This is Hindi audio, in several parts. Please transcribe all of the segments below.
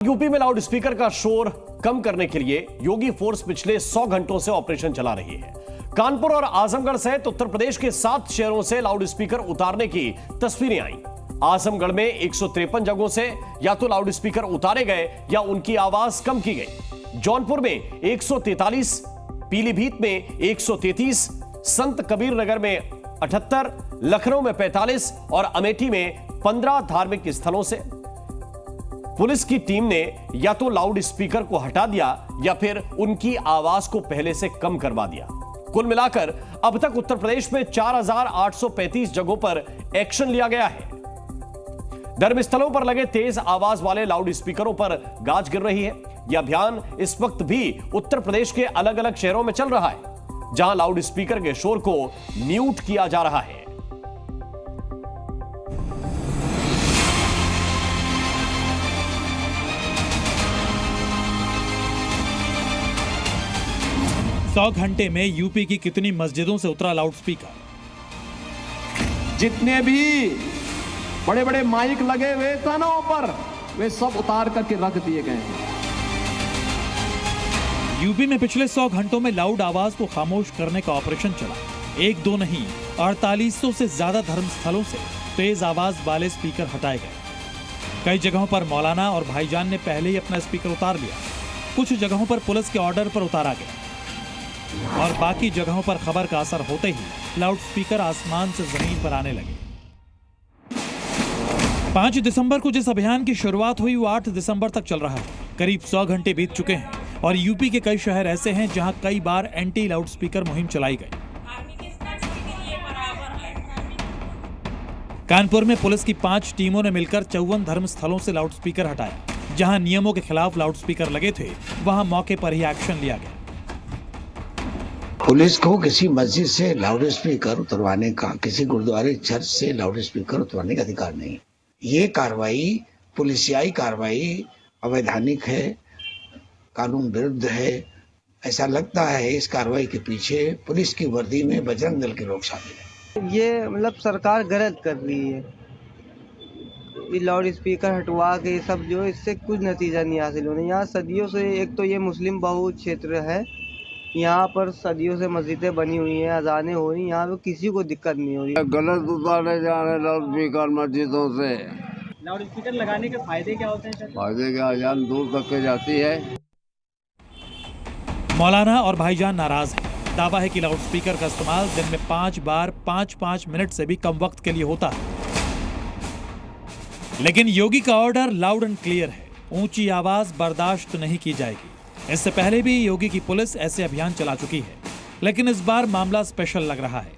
यूपी में लाउड स्पीकर का शोर कम करने के लिए योगी फोर्स पिछले 100 घंटों से ऑपरेशन चला रही है। कानपुर और आजमगढ़ सहित उत्तर प्रदेश के 7 शहरों से लाउड स्पीकर उतारने की तस्वीरें आई। आजमगढ़ में 153 जगहों से या तो लाउड स्पीकर उतारे गए या उनकी आवाज कम की गई। जौनपुर में 143, पीलीभीत में 133, संत कबीर नगर में 78, लखनऊ में 45 और अमेठी में 15 धार्मिक स्थलों से पुलिस की टीम ने या तो लाउड स्पीकर को हटा दिया या फिर उनकी आवाज को पहले से कम करवा दिया। कुल मिलाकर अब तक उत्तर प्रदेश में 4835 जगहों पर एक्शन लिया गया है। धर्मस्थलों पर लगे तेज आवाज वाले लाउड स्पीकरों पर गाज गिर रही है। यह अभियान इस वक्त भी उत्तर प्रदेश के अलग अलग शहरों में चल रहा है, जहां लाउड स्पीकर के शोर को म्यूट किया जा रहा है। सौ घंटे में यूपी की कितनी मस्जिदों से उतरा लाउड स्पीकर? जितने भी बड़े बड़े माइक लगे हुए कानों पर वे सब उतार करके रख दिए गए हैं। यूपी में पिछले 100 घंटों में लाउड आवाज को खामोश करने का ऑपरेशन चला। एक दो नहीं, 4800 से ज्यादा धर्मस्थलों से तेज आवाज वाले स्पीकर हटाए गए। कई जगहों पर मौलाना और भाईजान ने पहले ही अपना स्पीकर उतार लिया। कुछ जगहों पर पुलिस के ऑर्डर पर उतारा गया और बाकी जगहों पर खबर का असर होते ही लाउड स्पीकर आसमान से जमीन पर आने लगे। 5 दिसंबर को जिस अभियान की शुरुआत हुई वो 8 दिसंबर तक चल रहा है। करीब 100 घंटे बीत चुके हैं और यूपी के कई शहर ऐसे हैं जहां कई बार एंटी लाउड स्पीकर मुहिम चलाई गई। कानपुर में पुलिस की 5 टीमों ने मिलकर 54 धर्मस्थलों से लाउड स्पीकर हटाया। जहां नियमों के खिलाफ लाउड स्पीकर लगे थे वहां मौके पर ही एक्शन लिया गया। पुलिस को किसी मस्जिद से लाउड स्पीकर उतरवाने का, किसी गुरुद्वारे चर्च से लाउड स्पीकर उतरवाने का अधिकार नहीं। ये कार्रवाई, पुलिसियाई कार्रवाई अवैधानिक है, कानून विरुद्ध है। ऐसा लगता है इस कार्रवाई के पीछे पुलिस की वर्दी में बजरंग दल के लोग शामिल हैं। ये मतलब सरकार गलत कर रही है। ये लाउड स्पीकर हटवा के सब जो, इससे कुछ नतीजा नहीं हासिल होने। यहाँ सदियों से, एक तो ये मुस्लिम बहुल क्षेत्र है, यहाँ पर सदियों से मस्जिदें बनी हुई हैं, अजानें हो रही, यहाँ पे किसी को दिक्कत नहीं हो रही। गलत उतारे जा रहे लाउड स्पीकर मस्जिदों से। लाउड स्पीकर लगाने के फायदे क्या होते हैं सर? फायदे क्या, अजान दूर तक के जाती है। मौलाना और भाईजान नाराज हैं। दावा है कि लाउड स्पीकर का इस्तेमाल दिन में 5 बार 5-5 मिनट से भी कम वक्त के लिए होता है। लेकिन योगी का ऑर्डर लाउड एंड क्लियर है, ऊंची आवाज बर्दाश्त नहीं की जाएगी। इससे पहले भी योगी की पुलिस ऐसे अभियान चला चुकी है, लेकिन इस बार मामला स्पेशल लग रहा है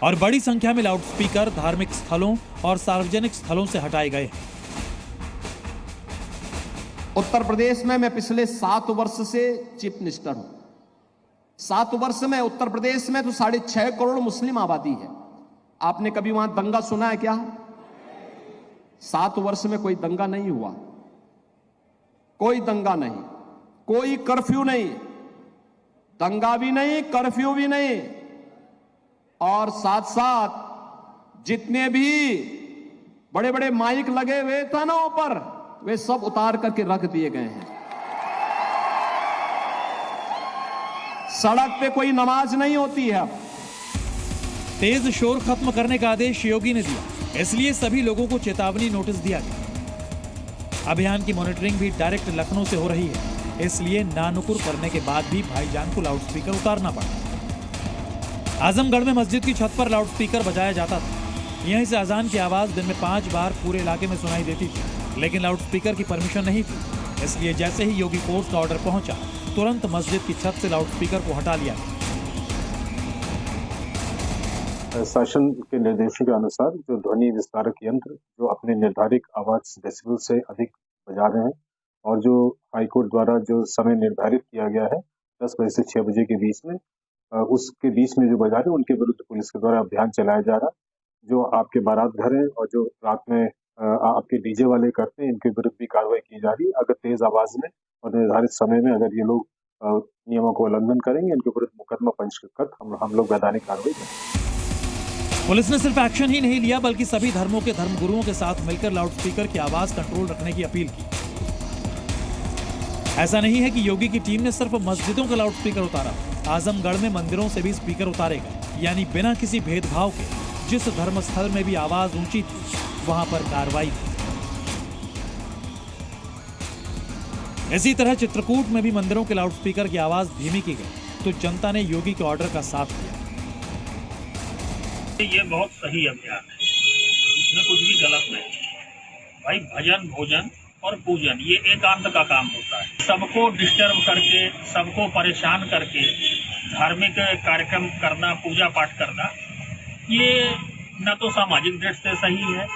और बड़ी संख्या में लाउड स्पीकर धार्मिक स्थलों और सार्वजनिक स्थलों से हटाए गए हैं। उत्तर प्रदेश में मैं पिछले 7 वर्ष से चीफ मिनिस्टर हूं। 7 वर्ष में उत्तर प्रदेश में तो 6.5 करोड़ मुस्लिम आबादी है। आपने कभी वहां दंगा सुना है क्या? 7 वर्ष में कोई दंगा नहीं हुआ, कोई दंगा नहीं, कोई कर्फ्यू नहीं, दंगा भी नहीं, कर्फ्यू भी नहीं। और साथ साथ जितने भी बड़े बड़े माइक लगे हुए कानों पर वे सब उतार करके रख दिए गए हैं। सड़क पे कोई नमाज नहीं होती है। तेज शोर खत्म करने का आदेश योगी ने दिया, इसलिए सभी लोगों को चेतावनी नोटिस दिया गया। अभियान की मॉनिटरिंग भी डायरेक्ट लखनऊ से हो रही है, इसलिए नानुकुर करने के बाद भी भाईजान को लाउड स्पीकर उतारना पड़ा। आजमगढ़ में मस्जिद की छत पर लाउड स्पीकर बजाया जाता था। यहीं से अजान की आवाज दिन में 5 बार पूरे इलाके में सुनाई देती थी, लेकिन लाउड स्पीकर की परमिशन नहीं थी। इसलिए जैसे ही योगी फोर्स का ऑर्डर पहुंचा, तुरंत मस्जिद की छत से लाउड स्पीकर को हटा लिया गया। शासन के निर्देशों के अनुसार जो ध्वनि विस्तारक यंत्र जो अपने निर्धारित आवाज डेसिबल से अधिक बजा रहे हैं और जो हाईकोर्ट द्वारा जो समय निर्धारित किया गया है 10 बजे से 6 बजे के बीच में, उसके बीच में जो बजा रहे हैं उनके विरुद्ध पुलिस के द्वारा अभियान चलाया जा रहा है। जो आपके बारात घर है और जो रात में आपके डीजे वाले करते हैं, इनके विरुद्ध भी कार्रवाई की जा रही है। अगर तेज आवाज में और निर्धारित समय में अगर ये लोग नियमों को उल्लंघन करेंगे, इनके विरुद्ध मुकदमा पंजीकृत कर हम लोग वैधानिक कार्रवाई करेंगे। पुलिस ने सिर्फ एक्शन ही नहीं लिया, बल्कि सभी धर्मों के धर्मगुरुओं के साथ मिलकर लाउडस्पीकर की आवाज कंट्रोल रखने की अपील की। ऐसा नहीं है कि योगी की टीम ने सिर्फ मस्जिदों का लाउडस्पीकर उतारा, आजमगढ़ में मंदिरों से भी स्पीकर उतारे गए, यानी बिना किसी भेदभाव के जिस धर्मस्थल में भी आवाज ऊंची थी वहां पर कार्रवाई थी। इसी तरह चित्रकूट में भी मंदिरों के लाउडस्पीकर की आवाज धीमी की गई तो जनता ने योगी के ऑर्डर का साथ दिया। ये बहुत सही अभियान है, इसमें कुछ भी गलत नहीं है भाई। भजन, भोजन और पूजन ये एकांत का काम होता है। सबको डिस्टर्ब करके, सबको परेशान करके धार्मिक कार्यक्रम करना, पूजा पाठ करना, ये न तो सामाजिक दृष्टि से सही है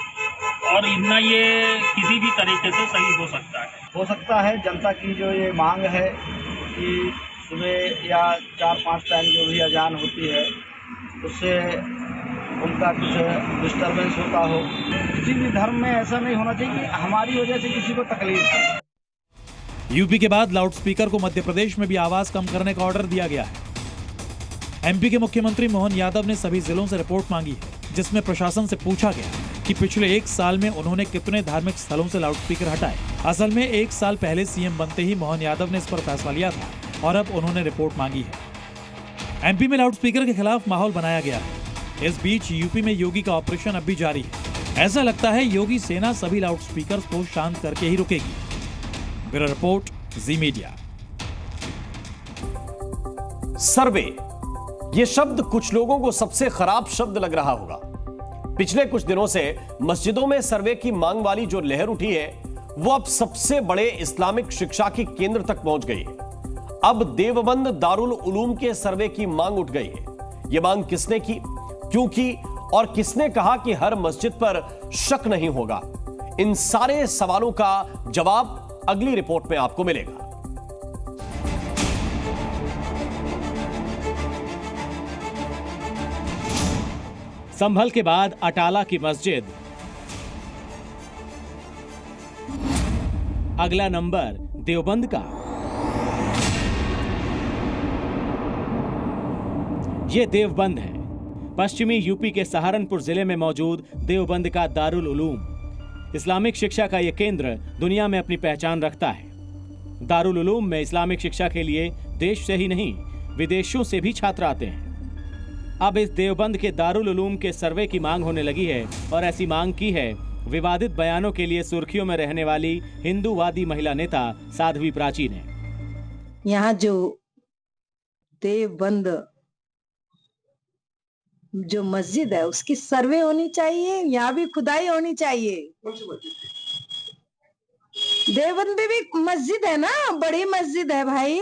और न ये किसी भी तरीके से सही हो सकता है। हो सकता है जनता की जो ये मांग है कि सुबह या 4-5 टाइम जो भी अजान होती है उससे उनका कुछ डिस्टर्बेंस होता हो। किसी भी धर्म में ऐसा नहीं होना चाहिए कि हमारी वजह से किसी को तकलीफ हो। यूपी के बाद लाउडस्पीकर को मध्य प्रदेश में भी आवाज कम करने का ऑर्डर दिया गया है। एमपी के मुख्यमंत्री मोहन यादव ने सभी जिलों से रिपोर्ट मांगी है, जिसमें प्रशासन से पूछा गया कि पिछले 1 साल में उन्होंने कितने धार्मिक स्थलों से लाउडस्पीकर हटाए। असल में 1 साल पहले सीएम बनते ही मोहन यादव ने इस पर फैसला लिया था और अब उन्होंने रिपोर्ट मांगी है। एमपी में लाउडस्पीकर के खिलाफ माहौल बनाया गया है। इस बीच यूपी में योगी का ऑपरेशन अब भी जारी है। ऐसा लगता है योगी सेना सभी लाउडस्पीकर को शांत करके ही रुकेगी। ब्यूरो रिपोर्ट, जी मीडिया। सर्वे, ये शब्द कुछ लोगों को सबसे खराब शब्द लग रहा होगा। पिछले कुछ दिनों से मस्जिदों में सर्वे की मांग वाली जो लहर उठी है वो अब सबसे बड़े इस्लामिक शिक्षा के केंद्र तक पहुंच गई है। अब देवबंद दारुल उलूम के सर्वे की मांग उठ गई है। यह मांग किसने की, क्यों की और किसने कहा कि हर मस्जिद पर शक नहीं होगा? इन सारे सवालों का जवाब अगली रिपोर्ट में आपको मिलेगा। संभल के बाद अटाला की मस्जिद, अगला नंबर देवबंद का। यह देवबंद है, पश्चिमी यूपी के सहारनपुर जिले में मौजूद देवबंद का दारुल उलूम। इस्लामिक शिक्षा का यह केंद्र दुनिया में अपनी पहचान रखता है। दारुल उलूम में इस्लामिक शिक्षा के लिए देश से ही नहीं विदेशों से भी छात्र आते हैं। अब इस देवबंद के दारुल उलूम के सर्वे की मांग होने लगी है और ऐसी मांग की है विवादित बयानों के लिए सुर्खियों में रहने वाली हिंदूवादी महिला नेता साध्वी प्राची ने। यहाँ जो देवबंद जो मस्जिद है उसकी सर्वे होनी चाहिए, यहाँ भी खुदाई होनी चाहिए। देवबंद में भी मस्जिद है ना, बड़ी मस्जिद है भाई।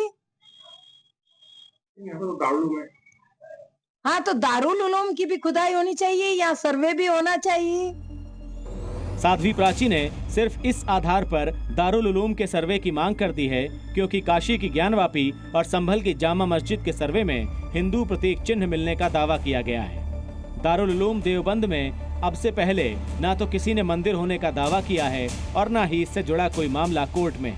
हाँ तो दारुल उलूम की भी खुदाई होनी चाहिए, यहाँ सर्वे भी होना चाहिए। साध्वी प्राची ने सिर्फ इस आधार पर दारुल उलूम के सर्वे की मांग कर दी है क्योंकि काशी की ज्ञानवापी और संभल की जामा मस्जिद के सर्वे में हिंदू प्रतीक चिन्ह मिलने का दावा किया गया है। दारुल उलूम देवबंद में अब से पहले ना तो किसी ने मंदिर होने का दावा किया है और ना ही इससे जुड़ा कोई मामला कोर्ट में।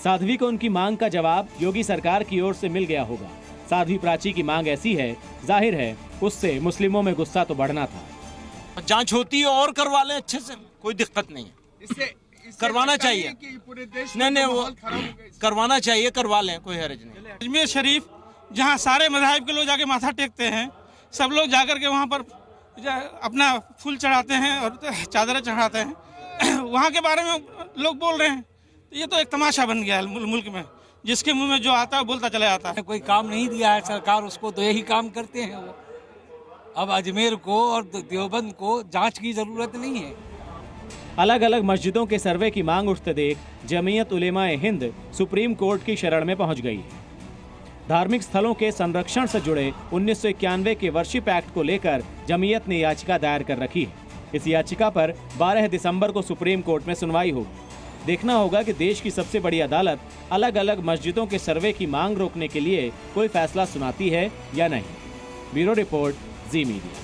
साध्वी को उनकी मांग का जवाब योगी सरकार की ओर से मिल गया होगा। साध्वी प्राची की मांग ऐसी है, जाहिर है उससे मुस्लिमों में गुस्सा तो बढ़ना था। जांच होती है और करवा लें अच्छे से, कोई दिक्कत नहीं है। इससे करवाना चाहिए, पूरे देश नहीं वो करवाना चाहिए, करवा लें, कोई हर्ज नहीं। अजमेर शरीफ जहाँ सारे मज़ाहिब के लोग जाके माथा टेकते हैं, सब लोग जाकर के वहाँ पर अपना फूल चढ़ाते हैं और चादर चढ़ाते हैं, वहाँ के बारे में लोग बोल रहे हैं। ये तो एक तमाशा बन गया है मुल्क में, जिसके मुंह में जो आता है बोलता चला जाता है। कोई काम नहीं दिया है सरकार उसको, तो यही काम करते हैं वो। अब अजमेर को और देवबंद को जांच की जरूरत नहीं है। अलग अलग मस्जिदों के सर्वे की मांग उठते देख जमीयत उलेमाए हिंद सुप्रीम कोर्ट की शरण में पहुंच गई है। धार्मिक स्थलों के संरक्षण से जुड़े 1991 के वर्शिप एक्ट को लेकर जमीयत ने याचिका दायर कर रखी है। इस याचिका पर 12 दिसंबर को सुप्रीम कोर्ट में सुनवाई होगी। देखना होगा कि देश की सबसे बड़ी अदालत अलग अलग मस्जिदों के सर्वे की मांग रोकने के लिए कोई फैसला सुनाती है या नहीं। ब्यूरो रिपोर्ट, जी मीडिया।